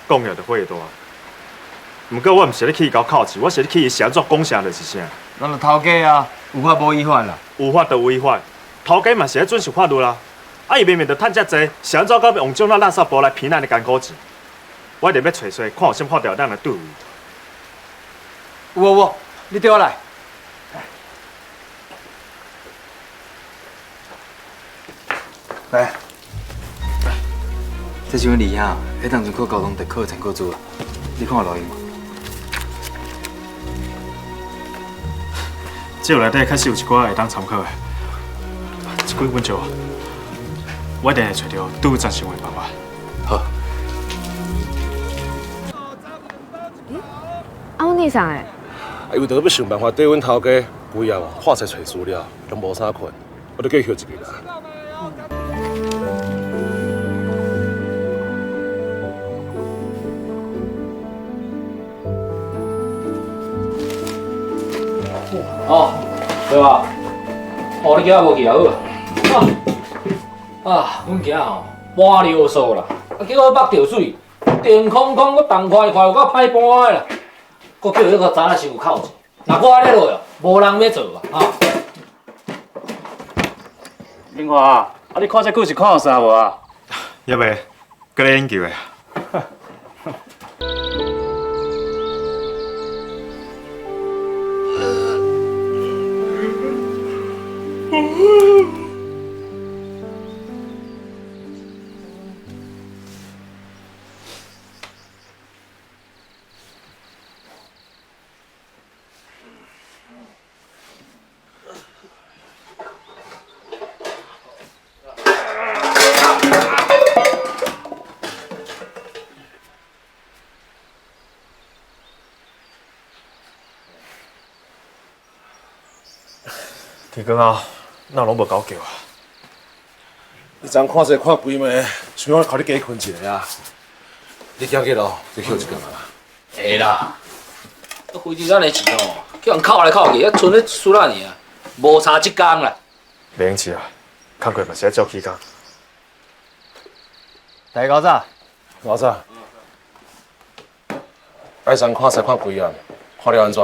讲了就火大。不过我毋是咧去伊搞考试，我是咧去伊写作讲啥就是啥。咱就头家啊，有法无违法啦。有法就违法，头家嘛是咧遵守法律啦。啊，伊明明就趁遮济，想走到用种垃圾包来骗咱的艰苦钱。我一定要找找，看有啥法条咱来对付。有，你对我来。来，这张字啊，迄当阵考高中特考参考书啊，你看录音无？这内底确实有一寡会当参考的，这几本书，我一定会找到拄赞成的办法。好。啊，阮弟上诶，因为着要想办法对阮头家规夜看册找资料，拢无啥困，我就叫伊休一日啦。哦，对吧？哦，你今仔无去啊？好。阮今仔吼满流数啦，结果捌着水，电空空，佮动快快，有够歹搬的啦。佮叫迄个早仔先有扣钱，若我安尼落哦，无人要做啊！明华啊，你看这句是看有啥无啊？要袂，搁咧研究的。天光啊，哪拢无搞叫啊！你昨看这看规暝，想我靠你加困一下啊！你今日咯，再休一工啊！会啦，飞机咱的钱哦，叫人扣来扣去，还剩咧输咱尔，无差一工啦。袂用钱啊，工课嘛是爱照起工。大高早，老早，爱昨看册看规夜，看了安怎？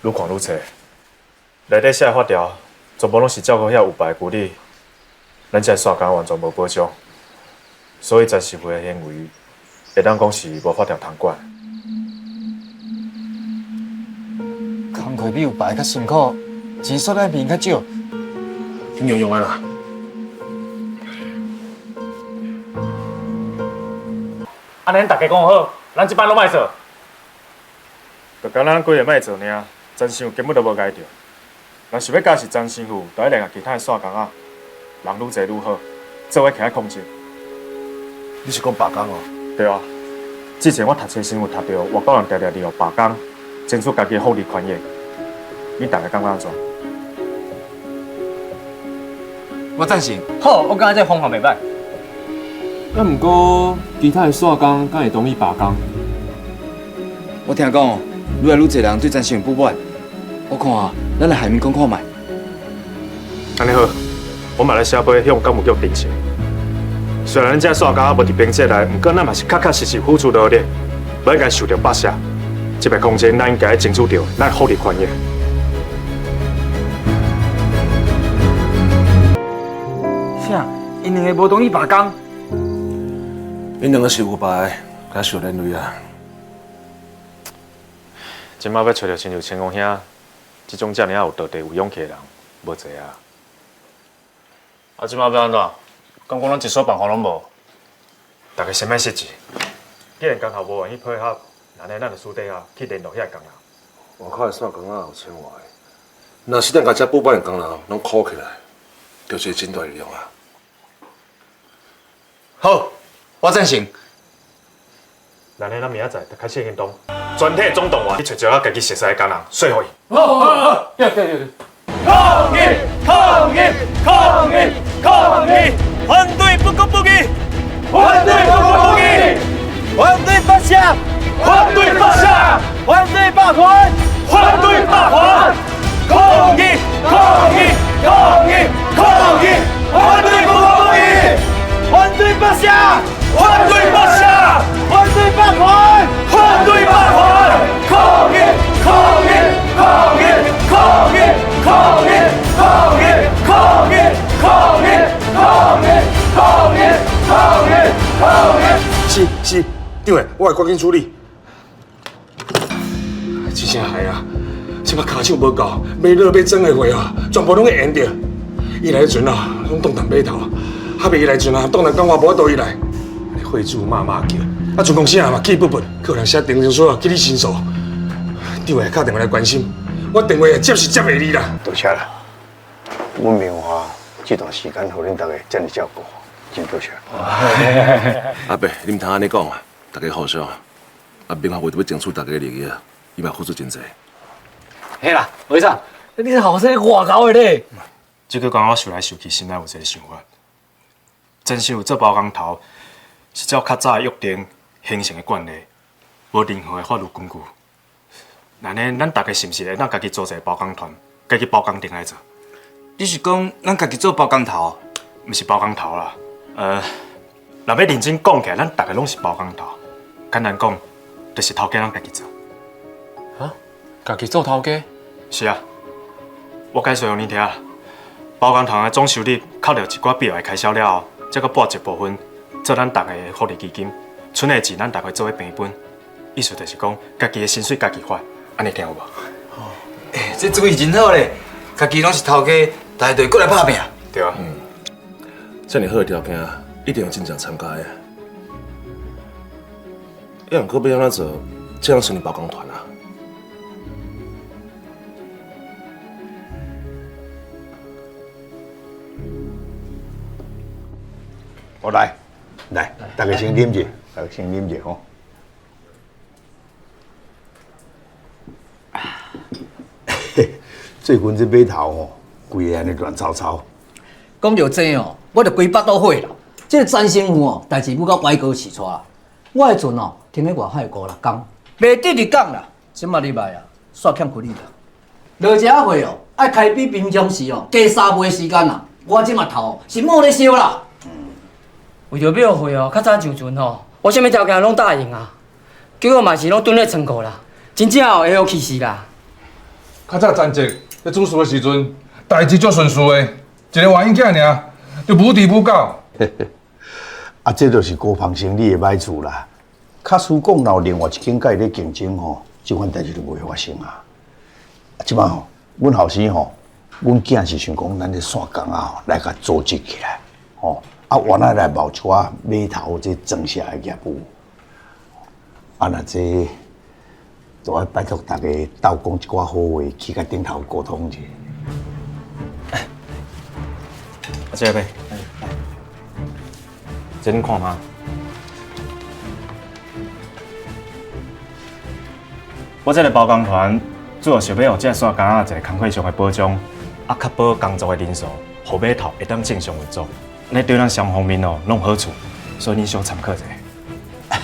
愈看愈册，内底写的法条全部拢是照顾遐有败规律，咱这沙工完全无保障，所以暂时会的行为，会当讲是无法条通管。工课比有排较辛苦，钱所在面较少，用用啊啦！安尼大家讲好，咱这班拢莫做，就讲咱几个莫做尔。真相根本都无解着，若是要假是真师傅，就要联合其他的线工啊，人愈济愈好，做伙徛在空间。你是讲罢工哦？对啊，之前我读册时有读到外国人常常利用罢工，争取家己的福利权益。你大家感觉安怎？我赞成。好，我感觉这方法袂歹。啊，毋过其他的线工敢会同意罢工？我听讲哦，愈来愈侪人对詹先生不满。我看啊，咱来海面讲看卖。安尼好，我嘛来写杯向干务局申请。虽然咱这线工无伫编制内，不过咱嘛是确确实实付出努力，不应该受到剥削。这片空间，咱应该争取到咱福利权益。啥？因两个无同意罢工？因两个是有牌，敢受连累啊！今麦要找到亲像千公兄这种遮尔有道德、有勇气的人，无济啊。啊，即马要安怎？讲咱一所办法拢无。大家先莫失志，既然工校无愿意配合，安尼咱就私底下去联络遐工人。外口的线工啊有千外个，若是咱甲遮补班的工人拢苦起来，就是真大力量啊！好，我赞成。咱咱明仔载就开始行动，全体总动员去找一个家己熟悉的工人，说服伊。好，对。抗议！抗议！抗议！抗议！反对不公不义！反对不公不义！反对罢下！反对罢下！反对罢款！反对罢款！抗议！抗议！抗议！抗议！反对不公不义！反对罢下！换对八下，换对八环，换对八环，抗日，抗日，抗日，抗日，抗日，抗日，抗日，抗日，抗日，抗日，抗日，抗日。是，长的，我会赶紧处理。这声害啊！即摆骹手无够，买肉买装的货啊，全部拢会淹着。伊来的阵啊，拢冻淡码头，还袂伊来阵啊，冻淡讲话无法度伊来。会主骂叫，啊，全公司啊嘛气不不，可能写定情书啊，叫你申诉。长的打电话来关心，我电话接是接袂你啦。多谢啦，阮明华这段时间，互恁大家这么照顾，真多谢。阿伯，你唔通安尼讲啊！大家互相，啊，明华为着要争取大家的利益啊，伊嘛付出真济。嘿啦，会长，你是后生外交的咧。这个讲我想来想去，心内有一个想法，真想做包工头，是照较早的约定形成的惯例，无任何的法律根据。那呢，咱大家是毋是会咱家己组一个包工团，家己包工程来做？你是讲咱家己做包工头？毋是包工头啦，若要认真讲起来，咱大家拢是包工头。简单讲，就是头家咱家己做。啊，家己做头家？是啊，我介绍互你听啦。包工头的总收入扣掉一寡必要的开销了后，再搁拨一部分做咱大家的福利基金，剩的钱咱大家做伙平分。意思就是讲，家己的薪水家己发，安尼听有无？这主意真好咧，家己拢是头家，大家就过来拍拼。对啊。遮尔好的条件，一定要真正参加的。要毋过要安怎做，才能成立包工团啊？我来，大家先啉者，大家先啉者吼。最近这码头吼，规个安尼乱糟糟。讲到这哦，我就规巴肚火啦。这个詹先生哦，代志不到歪哥起出啦。我迄阵哦，停咧外海5、6工，袂得2讲啦。即马礼拜啊，煞欠亏你啦。落这货哦，爱开比平常时哦加3倍时间啦。我即马头是冇咧烧啦。为着庙会哦，较早上船吼，我啥物条件拢答应啊，结果嘛是拢蹲咧仓库啦，真正哦会有气死啦。较早陈职在主事的时阵，代志足顺遂的，一个外因囝尔，就无地无搞。啊，这就是高旁生理的歹处啦。假使讲若有另外一间甲伊咧竞争吼，即款代志就袂发生啊。即摆吼，阮后生吼，阮囝是想讲咱咧线工啊吼，来甲组织起来，吼。啊，原来来冒一寡码头这装卸的业务，啊，那这就要拜托大家斗讲一寡好话，去甲顶头沟通者。这个呗，这恁看吗？我这个包工团主要是要互这线工一个工课上的保障，啊，确保工作的人数，互码头会当正常运作。那对咱双方面哦，拢有好处，所以你小参考一下。啊，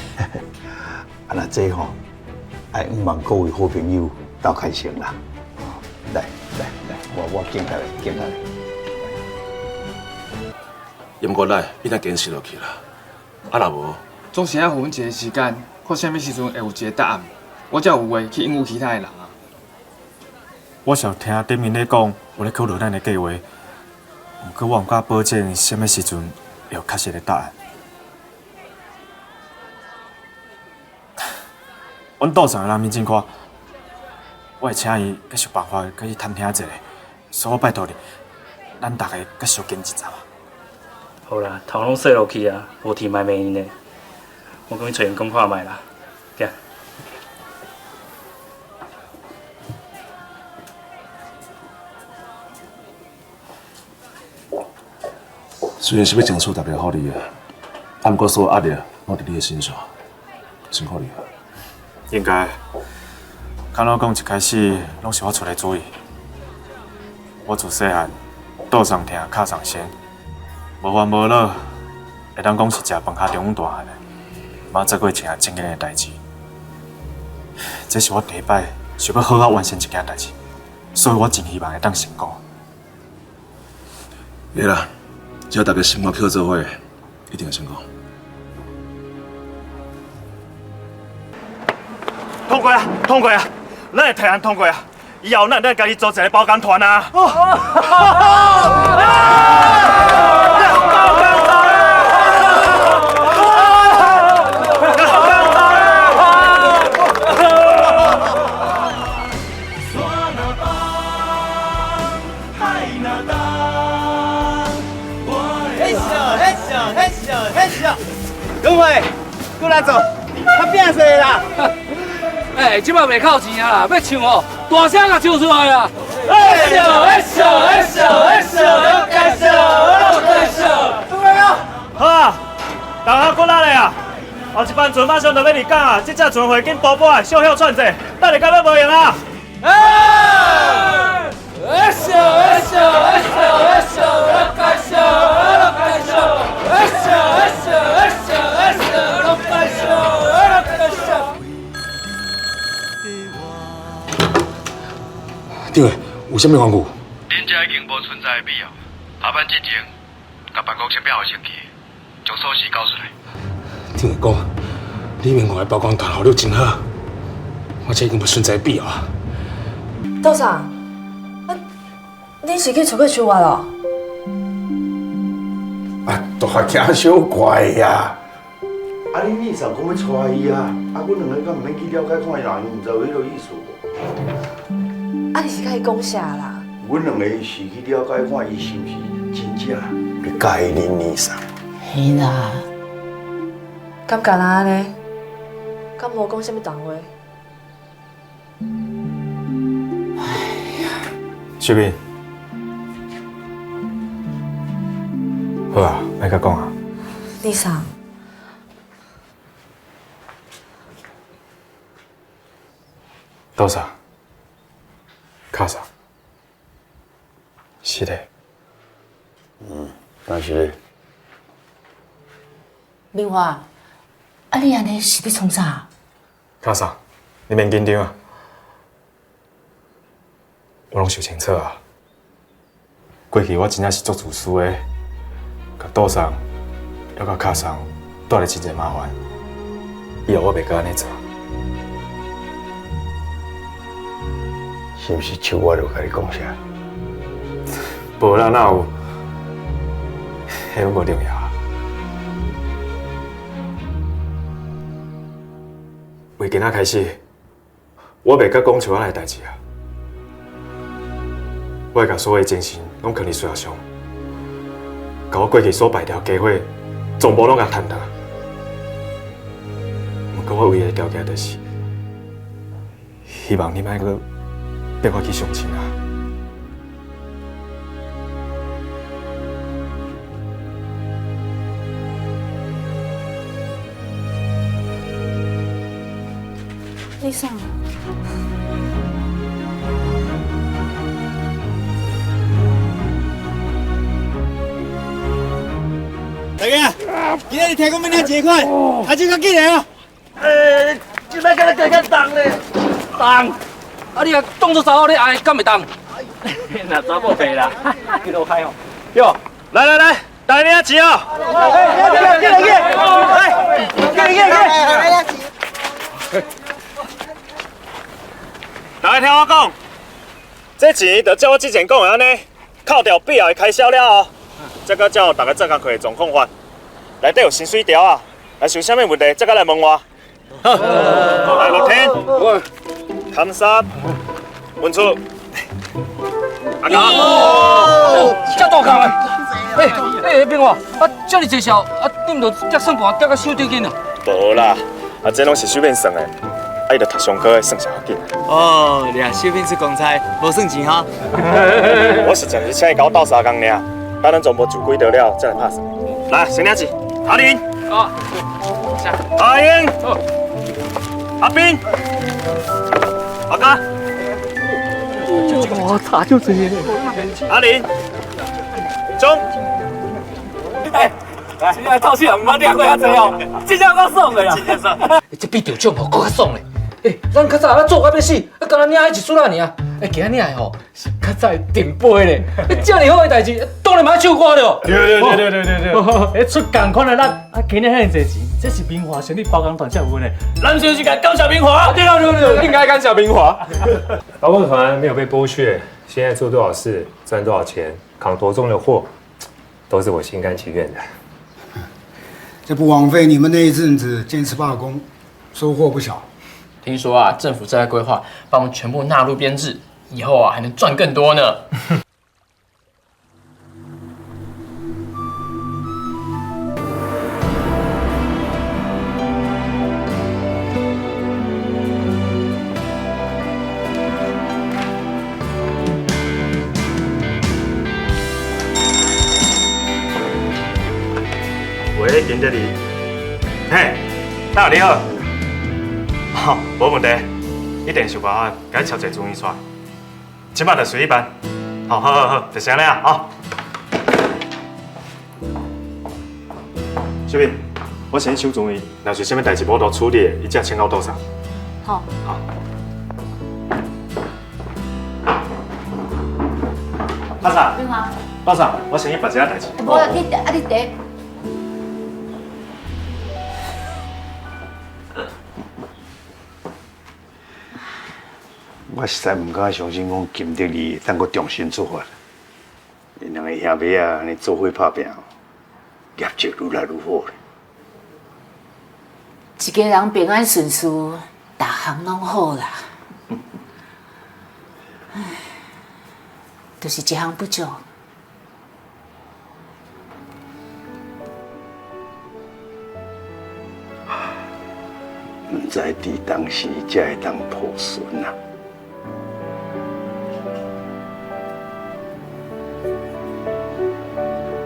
那这吼，爱毋望各位好朋友斗开心啦。来，我敬他来，敬他来。也毋过来，你若坚持落去啦。啊，若无，总是爱互阮一个时间，看啥物时阵会有一个答案，我才有话去应付其他的人啊。我是听顶面咧讲，有咧考虑咱的计划。不过我毋敢保证什么时阵会有确实的答案。阮岛上的人面前看，我会请伊继续办法，甲伊探听一下。所以我拜托你，咱大家甲小紧一阵。好啦，头拢洗落去啊，无甜卖面呢。我讲去找人讲看卖啦，行。虽然是要争取大家好利啊，啊，毋过所有压力拢伫你的身上，辛苦你了。应该，敢若讲一开始拢是我出的主意。我自细汉倒上疼，脚上先，无烦无恼，会当讲是食饭下中大汉的，冇做过一件正经的代志。这是我第一摆想要好好完成一件代志，所以我真希望会当成功。会啦。只要大家心肝扣做伙，一定会成功。通过啊，通过啊，咱会替咱通过啊。以后咱家己组一个包工团啊。各位，过来做，他变势啦！哎，即摆袂靠钱啊啦，要唱哦，大声甲唱出来啊！哎笑，哎笑，哎笑，哎笑，要该笑，要该笑，对啊！好啊，大家过来啊！后一班船马上就要离港啊！这只船会紧补补啊，小小串者，等下到尾无用啊！哎！哎笑，哎笑，哎笑，哎笑，要该笑，要该笑，哎笑，哎笑，哎笑，哎笑，要该笑，要该笑。对，有啥物缘故？恁遮已经无存在的必要。下班之前，甲办公室表号升起，将锁匙交出来。听你讲，里面外的包工团效率真好，我这已经无存在的必要啊。道长，恁是去出去出外咯？啊，大惊小怪呀！啊，你妹上讲要带伊啊，啊，阮两个敢毋免去了解看伊，毋知有迄个意思无？啊，你是甲伊讲啥啦？阮两个是去了解看伊是毋是真正你介意恁妹上？是啦。敢干那安尼？敢无讲啥物重话？秀敏，好啊，莫甲讲啊。丽莎，多少？卡啥？是的。但是明华，啊你安尼是伫创啥？卡啥？你免紧张啊，我拢想清楚啊。过去我真正是足自私的，甲岛上还甲卡上带来真侪麻烦。以后我袂搁安尼做。是毋是像我著甲你讲啥？无啦，哪有？迄拢无重要啊。为今仔开始，我袂甲讲像安尼代志啊。我会甲所有精神拢放伫水上，甲我过去所败掉的机会，全部拢甲赚倒。不过我唯一的条件就是，希望你莫阁逼我去相亲啊。丽莎。大家，今日听讲明天结款，还真较紧的哦。今摆敢若加重咧，重？啊你啊当作查某咧爱，敢会重？那查某白啦，几多开哦？哟，来来来，大家领钱哦！大家听我讲，这钱就照我之前讲的安尼，扣掉必要的开销了哦。再甲照大家做工课的状况发，内底有薪水条啊，若是有啥物问题，再甲来问我。来乐天，勘三，文出，阿哥，遮大空诶！变话啊，遮尔济少啊，你毋着才算盘夹到手顶紧啊？无啦，啊，这拢是随便算的，啊，伊着读上课的算啥要紧？哦，你啊，小品是公差，无算钱哈。我实在是请伊甲我斗相共尔，等咱全部就轨道了，再来拍算。来，先领钱，阿玲，啊，阿英，阿斌，阿嘉。我查就这些。阿玲，中。哎，来，今日透气啊，唔好抓过遐济哦，真正够爽的啦。这比钓奖无搁较爽嘞。咱较早做到要死，敢若领迄一撮仔尔。今仔日吼是较早的顶杯咧，遮尔好的代志，当然嘛唱歌了。对，迄出共款的咱，今日遐济钱，这是明华兄弟包工团才有的。咱就是该感谢明华。对，应该感谢明华。包工团没有被剥削，现在做多少事，赚多少钱，扛多重的货，都是我心甘情愿的。这不枉费你们那一阵子坚持罢工，收获不小。听说啊，政府正在规划把我们全部纳入编制，以后啊还能赚更多呢。喂，经理，嘿，大家好，好，无问题，一定想办法该敲一个注意出来。即摆就随意办，好，就先这样啊。小敏，我先收注意，若是啥物代志无多处理，伊才请到桌上。好。好。阿嫂，明华，阿嫂，我先去办一下代志。无啦，你坐。我实在唔敢相信，讲金德利当个重新出发。因两个兄妹啊，安尼做伙打拼，业绩愈来愈好。一家人平安顺遂，大项拢好啦。唉，就是一项不足。唔知伫当时才会当抱孙啊。